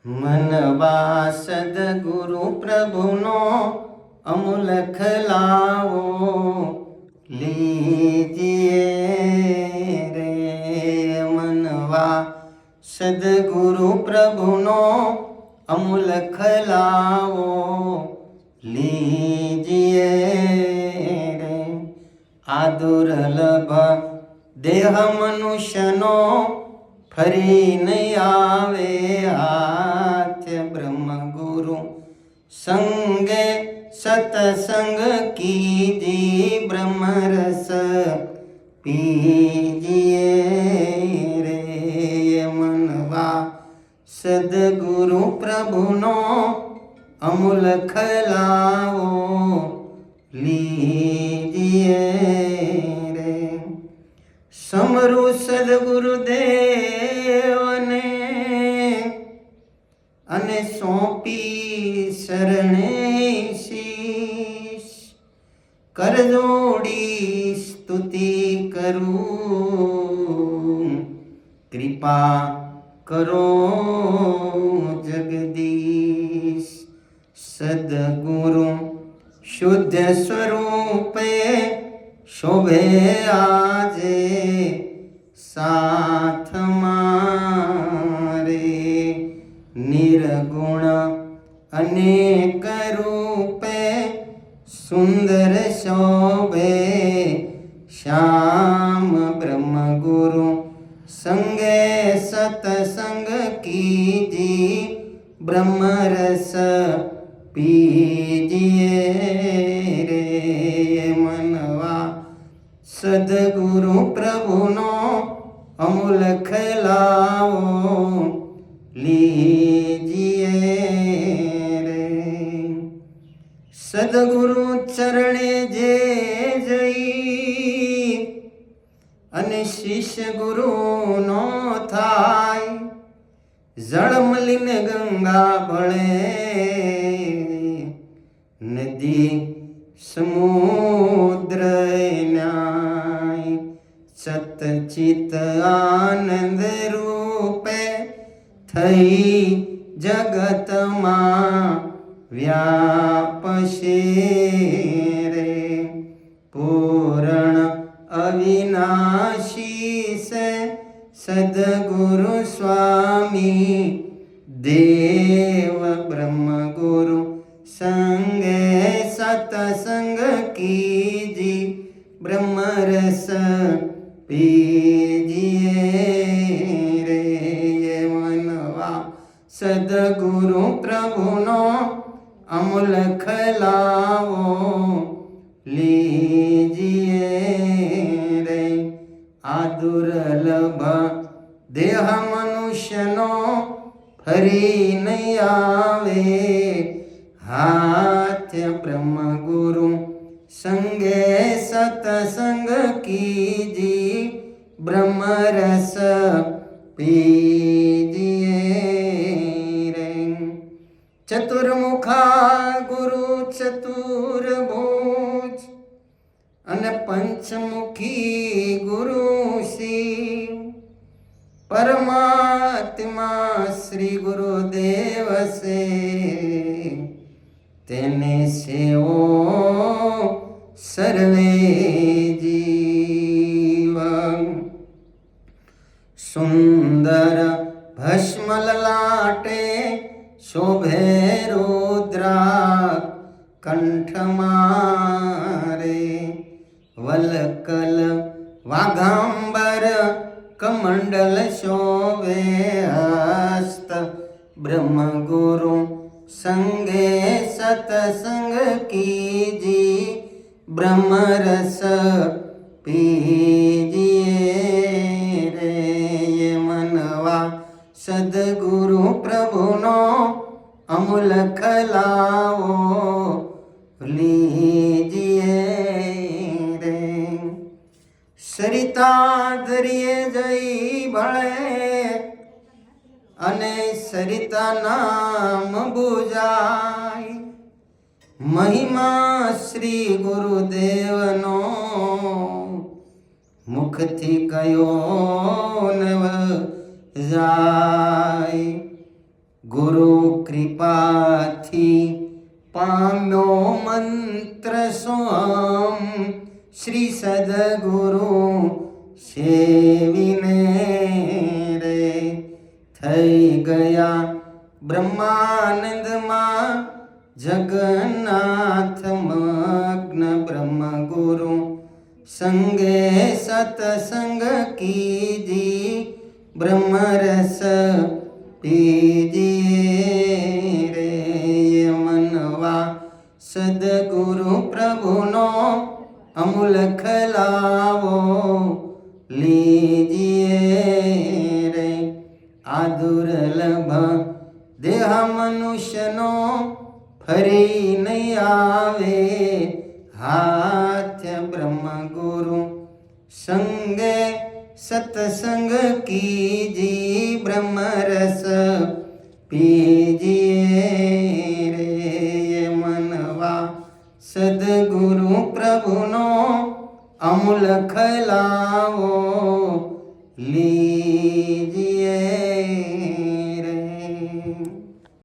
મનવા સદગુરુ પ્રભુનો અમુલખ લાવો લીજીએ રે. મનવા સદગુરુ પ્રભુનો અમુલખ લાવો લીજીએ રે. આ દુર્લભ દેહ મનુષ્યનો ફરી નહીં આવે હાથ. બ્રહ્મ ગુરુ સંગે સતસંગ કીજી બ્રહ્મ રસ પીજીએ રે. મનવા સદગુરુ પ્રભુનો અમુલખ લાવો લીજીએ રે. સમરુ સદગુરુદેવને અને સોંપી શરણે શીશ. કરજોડી સ્તુતિ કરું કૃપા કરો જગદીશ. સદગુરુ શુદ્ધ સ્વરૂપે શોભે આજે સાથ મારે. નિર્ગુણ અનેક રૂપે સુંદર શોભે શ્યામ. બ્રહ્મ ગુરુ સંગે સતસંગ કીજી બ્રહ્મ રસ પીજીએ રે. મનવા સદગુરુ પ્રભુનો અમુલખ લાવો લીજીએ રે. સદગુરુ ચરણે જે જઈ અને શિષ્ય ગુરુનો થાય. જળ મલિન ગંગા ભળે નદી સમુદ્ર ન્યાય. સતચિત આનંદ રૂપે થઈ જગતમાં વ્યાપશે રે. પૂર્ણ અવિનાશી સે સદગુરુ સ્વામી દેવ. બ્રહ્મ ગુરુ સંગે સતસંગ કીજી બ્રહ્મ રસ પીજીએ રે. મનવા સદગુરુ પ્રભુનો અમુલખ લાવો લીજીએ રે. આ દુર્લભ દેહ મનુષ્યનો ફરી નહીં આવે હાથ. બ્રહ્મ ગુરુ સંગે સતસંગ કીજી બ્રહ્મ રસ પીજીએ રે. ચતુર્મુખા ગુરુ ચતુર્ભુજ અને પંચમુખી ગુરુ શિવ. પરમાત્મા શ્રી ગુરુદેવ સે તેને સેવો સર્વે જીવ. સુંદર ભસ્મ લલાટે શોભે રુદ્રા કંઠમારે. વલકલ વાઘાંબર કમંડલ શોભે હસ્ત. બ્રહ્મ ગુરુ સંગે સતસંગ કીજી બ્રહ્મ રસ પીજીએ રે. મનવા સદગુરુ પ્રભુનો અમુલખ લાવો લીજીએ રે. સરિતા દરિયે જઈ ભળે અને સરિતા નામ બુજાય. મહિમા શ્રી ગુરુદેવનો મુખથી કયો નવ જાય. ગુરુ કૃપાથી પામ્યો મંત્ર સોમ, શ્રી સદગુરુ સેવીને રે થઈ ગયા બ્રહ્માનંદમાં જગન્નાથ મગ્ન. બ્રહ્મગુરુ સંગે સતસંગ કીજી, બ્રહ્મરસ પીજીએ રે. મનવા સદગુરુ પ્રભુનો અમૂલખ લાવો લીજીએ રે. આ દુર્લભ દેહ મનુષ્યનો ફરી નહીં આવે હાથ. બ્રહ્મગુરુ સંગે સતસંગ કીજી, બ્રહ્મરસ પીજીએ રે. મનવા સદગુરુ પ્રભુનો અમૂલખ લાવો લીજીએ